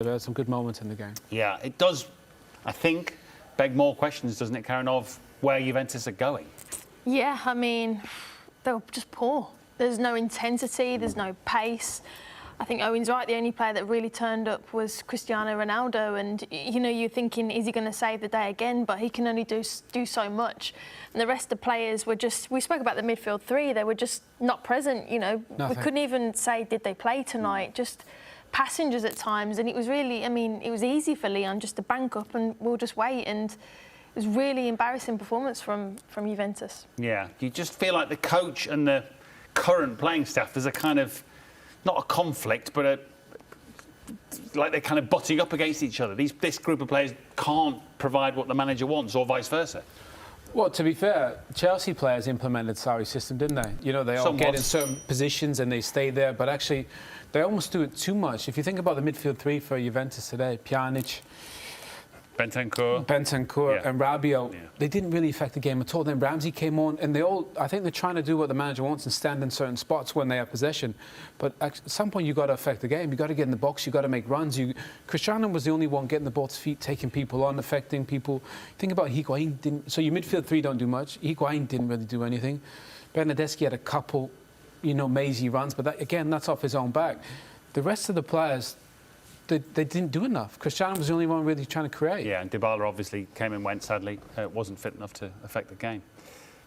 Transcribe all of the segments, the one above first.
There are some good moments in the game. Yeah, it does, I think, beg more questions, doesn't it, Karen, of where Juventus are going? Yeah, I mean, they were just poor. There's no intensity, there's no pace. I think Owen's right, the only player that really turned up was Cristiano Ronaldo, and, you know, you're thinking, is he going to save the day again? But he can only do so much. And the rest of the players were just, we spoke about the midfield three, they were just not present, you know. Nothing. We couldn't even say, did they play tonight? Just passengers at times, and it was really, I mean, it was easy for Lyon just to bank up and we'll just wait, and it was really embarrassing performance from Juventus. Yeah, you just feel like the coach and the current playing staff, there's a kind of, not a conflict, but like they're kind of butting up against each other. This group of players can't provide what the manager wants, or vice versa. Well, to be fair, Chelsea players implemented Sarri's system, didn't they? You know, they all get in certain positions and they stay there, but actually they almost do it too much. If you think about the midfield three for Juventus today, Pjanic, Bentancur and Rabiot, they didn't really affect the game at all. Then Ramsey came on, and I think they're trying to do what the manager wants and stand in certain spots when they have possession. But at some point, you've got to affect the game. You've got to get in the box. You've got to make runs. Cristiano was the only one getting the ball to his feet, taking people on, affecting people. Think about Higuain. Didn't. So your midfield three don't do much. Higuain didn't really do anything. Bernardeschi had a couple, you know, mazy runs, but that, again, that's off his own back. The rest of the players, they didn't do enough. Cristiano was the only one really trying to create. Yeah, and Dybala obviously came and went, sadly. Wasn't fit enough to affect the game.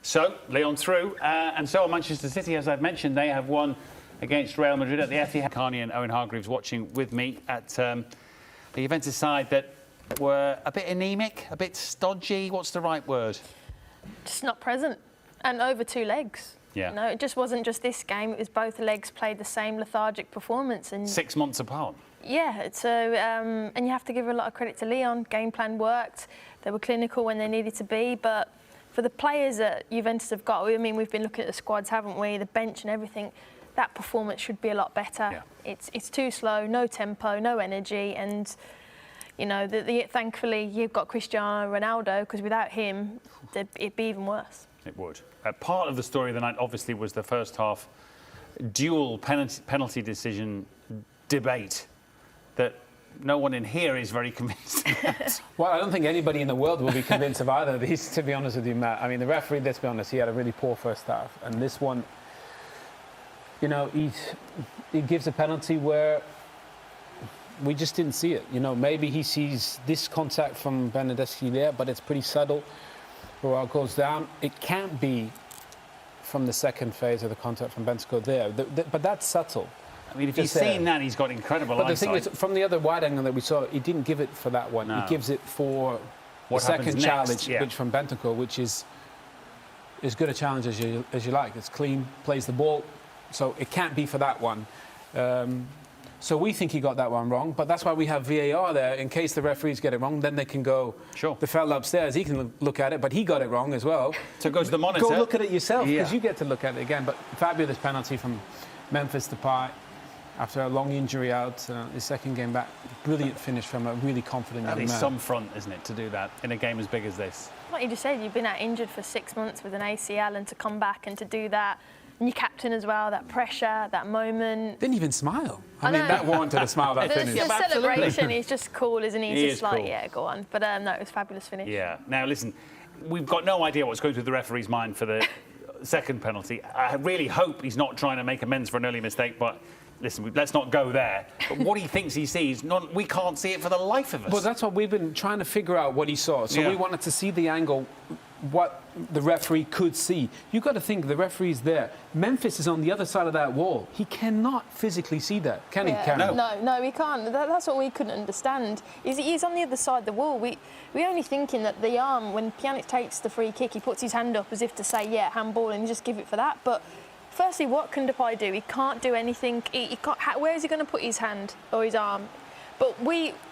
So, Lyon through. And so are Manchester City, as I've mentioned. They have won against Real Madrid at the Etihad. Carney and Owen Hargreaves watching with me at the Juventus side that were a bit anemic, a bit stodgy. What's the right word? Just not present. And over two legs. Yeah. No, it just wasn't just this game. It was both legs played the same lethargic performance. And 6 months apart. Yeah, so and you have to give a lot of credit to Lyon. Game plan worked. They were clinical when they needed to be. But for the players that Juventus have got, I mean, we've been looking at the squads, haven't we? The bench and everything. That performance should be a lot better. Yeah. It's too slow, no tempo, no energy, and you know, thankfully you've got Cristiano Ronaldo, because without him, it'd be even worse. It would. Part of the story of the night, obviously, was the first half dual penalty decision debate that no one in here is very convinced about. Well, I don't think anybody in the world will be convinced of either of these, to be honest with you, Matt. I mean, the referee, let's be honest, he had a really poor first half. And this one, you know, he gives a penalty where we just didn't see it. You know, maybe he sees this contact from Bernardeschi there, but it's pretty subtle. Where it goes down, it can't be from the second phase of the contact from Bentancur there. But that's subtle. I mean, if you've seen that, he's got incredible eyesight. But the thing is, from the other wide angle that we saw, he didn't give it for that one. No. He gives it for the second challenge, which from Bentancur, which is as good a challenge as you like. It's clean, plays the ball, so it can't be for that one. So we think he got that one wrong, but that's why we have VAR there, in case the referees get it wrong, then they can go, the fella upstairs, he can look at it, but he got it wrong as well. So go to the monitor. Go look at it yourself, because you get to look at it again. But fabulous penalty from Memphis Depay after a long injury out, his second game back. Brilliant finish from a really confident young man. That is some front, isn't it, to do that in a game as big as this? Like you just said, you've been out injured for 6 months with an ACL, and to come back and to do that, and your captain as well, that pressure, that moment. Didn't even smile. I mean, that warranted a smile, that finish. The celebration, he's just cool, isn't he? He's just like, cool. Yeah, go on. But no, it was a fabulous finish. Yeah. Now, listen, we've got no idea what's going through the referee's mind for the second penalty. I really hope he's not trying to make amends for an early mistake, but listen, let's not go there. But what he thinks he sees, we can't see it for the life of us. Well, that's what we've been trying to figure out, what he saw. So we wanted to see the angle, what the referee could see. You've got to think the referee's there. Memphis is on the other side of that wall. He cannot physically see that, can he, Karen? No, he can't. That's what we couldn't understand. He's on the other side of the wall. We're only thinking that the arm, when Pjanic takes the free kick, he puts his hand up as if to say, yeah, handball, and just give it for that. But firstly, what can Depay do? He can't do anything. He can't, where is he going to put his hand or his arm? But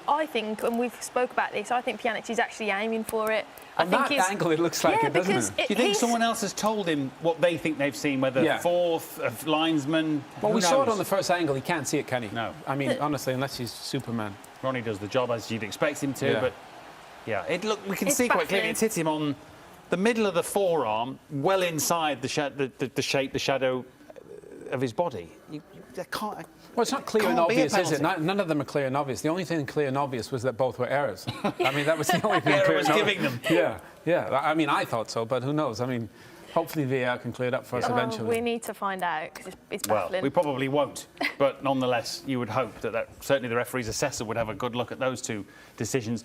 I think, and we've spoke about this, I think Pjanic is actually aiming for it. On that angle, it looks like it, doesn't it? Do you think someone else has told him what they think they've seen, whether fourth, linesman? Well, we saw it on the first angle. He can't see it, can he? No. I mean, honestly, unless he's Superman. Ronnie does the job as you'd expect him to, but we can see quite clearly it's hit him on the middle of the forearm, well inside the shadow of his body, they can't. Well, it's not clear and Can't be a obvious, is it? penalty. None of them are clear and obvious. The only thing clear and obvious was that both were errors. I mean, that was the only thing Error clear was and giving obvious. them. Yeah. I mean, I thought so, but who knows? I mean, hopefully VAR can clear it up for us eventually. We need to find out because it's Well, baffling. we probably won't, but nonetheless, you would hope that certainly the referee's assessor would have a good look at those two decisions.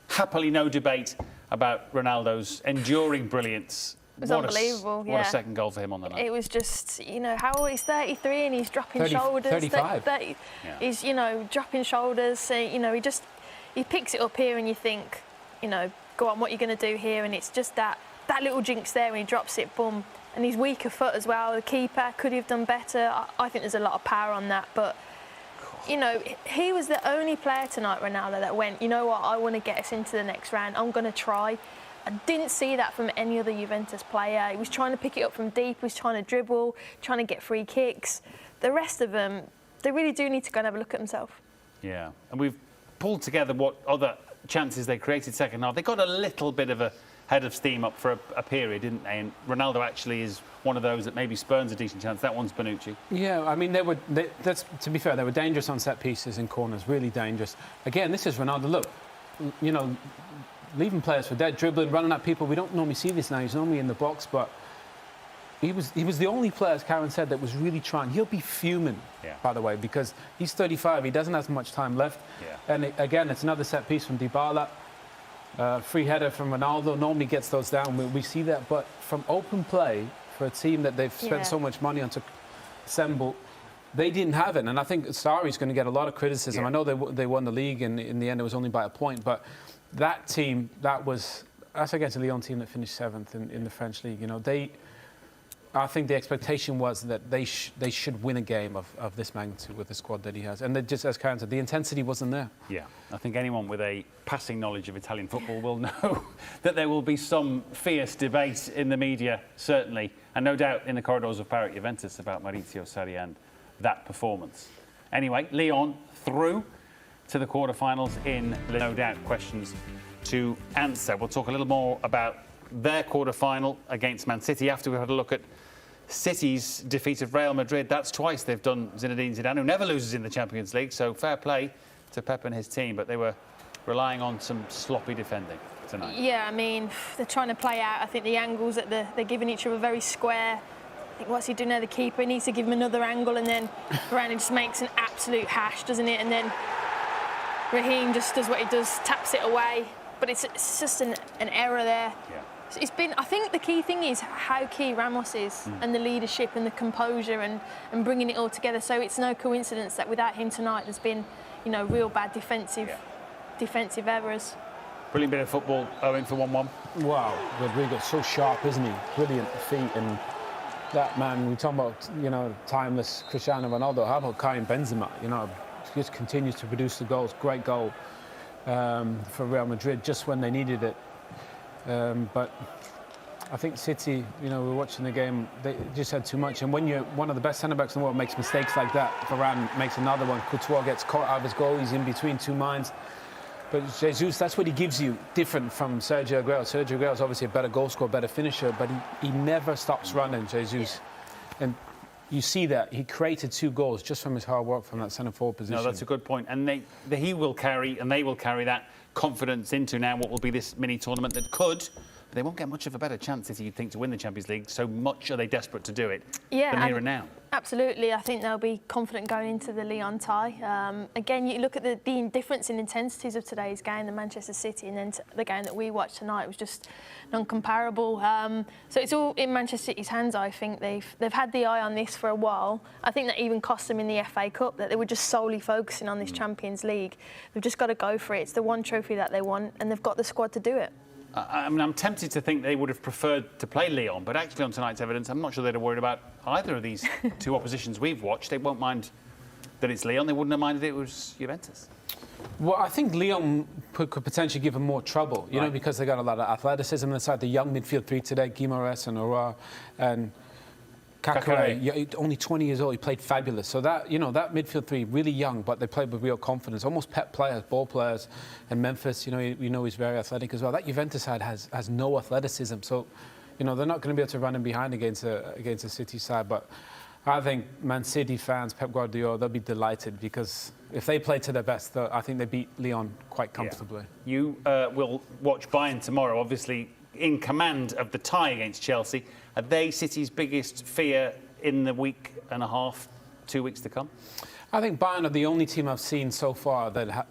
Happily, no debate about Ronaldo's enduring brilliance. It was unbelievable, What a second goal for him on the night. It was just, how he's 33 and he's dropping 30, shoulders. 35. He's, dropping shoulders. He picks it up here and you think, go on, what are you going to do here? And it's just that little jinx there when he drops it, boom. And he's weaker foot as well. The keeper could have done better. I think there's a lot of power on that, but he was the only player tonight, Ronaldo, that went, you know what, I want to get us into the next round. I'm going to try. I didn't see that from any other Juventus player. He was trying to pick it up from deep, he was trying to dribble, trying to get free kicks. The rest of them, they really do need to go and have a look at themselves. Yeah, and we've pulled together what other chances they created second half. They got a little bit of a head of steam up for a period, didn't they? And Ronaldo actually is one of those that maybe spurns a decent chance. That one's Bonucci. Yeah, I mean, to be fair, they were dangerous on set pieces and corners, really dangerous. Again, this is Ronaldo. Look, leaving players for dead, dribbling, running at people. We don't normally see this now. He's normally in the box, but he was the only player, as Karen said, that was really trying. He'll be fuming, by the way, because he's 35. He doesn't have much time left. Yeah. And again, it's another set piece from Dybala. Free header from Ronaldo normally gets those down. We see that, but from open play for a team that they've spent so much money on to assemble, they didn't have it. And I think Sarri's going to get a lot of criticism. I know they won the league, and in the end it was only by a point, but that team, that's against a Lyon team that finished 7th in the French league. I think the expectation was that they should win a game of this magnitude with the squad that he has. And just as Karen said, the intensity wasn't there. Yeah, I think anyone with a passing knowledge of Italian football will know that there will be some fierce debate in the media, certainly, and no doubt in the corridors of power at Juventus about Maurizio Sarri and that performance. Anyway, Lyon through to the quarterfinals in no doubt questions to answer. We'll talk a little more about their quarterfinal against Man City after we've had a look at City's defeat of Real Madrid. That's twice they've done Zinedine Zidane, who never loses in the Champions League, so fair play to Pep and his team, but they were relying on some sloppy defending tonight. Yeah, I mean, they're trying to play out, I think, the angles that they're giving each other very square. I think what's he doing there? The keeper needs to give him another angle, and then Varane just makes an absolute hash, doesn't it? And then Raheem just does what he does, taps it away. But it's just an error there. Yeah. It's been, I think the key thing is how key Ramos is and the leadership and the composure and bringing it all together. So it's no coincidence that without him tonight there's been, real bad defensive errors. Brilliant bit of football, Owen, for 1-1. Wow, Rodrigo's so sharp, isn't he? Brilliant feet, and that man, we talk about, timeless Cristiano Ronaldo. How about Karim Benzema? Just continues to produce the goals. Great goal for Real Madrid just when they needed it. But I think City, we were watching the game, they just had too much. And when you're one of the best centre-backs in the world makes mistakes like that, Varane makes another one, Courtois gets caught out of his goal, he's in between two minds. But Jesus, that's what he gives you, different from Sergio Aguero. Sergio Aguero is obviously a better goal scorer, better finisher, but he never stops running, Jesus. Yeah. And you see that. He created 2 goals just from his hard work from that centre-forward position. No, that's a good point. And they will carry that confidence into now what will be this mini-tournament that could, but they won't get much of a better chance, City, you'd think, to win the Champions League. So much are they desperate to do it than here and now. Absolutely. I think they'll be confident going into the Lyon tie. Again, you look at the difference in intensities of today's game, the Manchester City, and then the game that we watched tonight was just non-comparable. So it's all in Manchester City's hands, I think. They've had the eye on this for a while. I think that even cost them in the FA Cup, that they were just solely focusing on this Champions League. They've just got to go for it. It's the one trophy that they want, and they've got the squad to do it. I'm tempted to think they would have preferred to play Lyon, but actually on tonight's evidence, I'm not sure they'd have worried about either of these 2 oppositions we've watched. They won't mind that it's Lyon. They wouldn't have minded it was Juventus. Well, I think Lyon could potentially give them more trouble, because they got a lot of athleticism inside the young midfield 3 today, Guimaraes and Aurora and Kakare, only 20 years old, he played fabulous. So that, that midfield 3, really young, but they played with real confidence. Almost Pep players, ball players. And Memphis, he's very athletic as well. That Juventus side has no athleticism. So, they're not going to be able to run in behind against a City side. But I think Man City fans, Pep Guardiola, they'll be delighted because if they play to their best, I think they beat Lyon quite comfortably. Yeah. You will watch Bayern tomorrow, obviously in command of the tie against Chelsea. Are they City's biggest fear in the week and a half, 2 weeks to come? I think Bayern are the only team I've seen so far that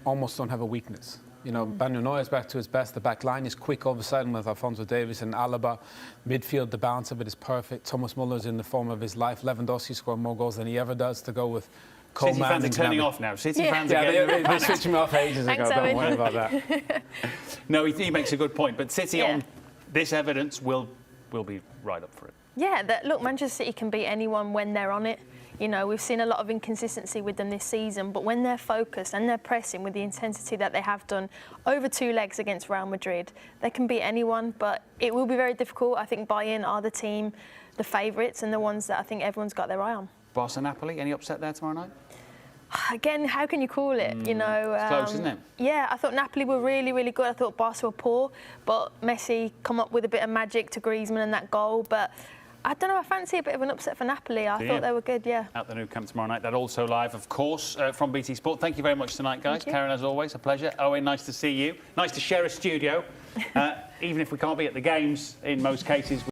almost don't have a weakness. You know, Manuel Neuer's back to his best. The back line is quick all of a sudden with Alphonso Davies and Alaba. Midfield, the balance of it is perfect. Thomas Muller's in the form of his life. Lewandowski scored more goals than he ever does to go with Coleman. City fans are turning off now. City fans are getting... they switched me off ages ago. Don't worry about that. No, he makes a good point. But City on this evidence will be right up for it. Yeah, look, Manchester City can beat anyone when they're on it. You know, we've seen a lot of inconsistency with them this season, but when they're focused and they're pressing with the intensity that they have done over 2 legs against Real Madrid, they can beat anyone, but it will be very difficult. I think Bayern are the team, the favourites, and the ones that I think everyone's got their eye on. Barca Napoli, any upset there tomorrow night? Again, how can you call it? You know, it's close, isn't it? Yeah, I thought Napoli were really, really good. I thought Barca were poor, but Messi come up with a bit of magic to Griezmann and that goal, but I don't know, I fancy a bit of an upset for Napoli. I thought they were good, yeah. At the Nou Camp tomorrow night. That also live, of course, from BT Sport. Thank you very much tonight, guys. Karen, as always, a pleasure. Owen, nice to see you. Nice to share a studio. Even if we can't be at the games in most cases.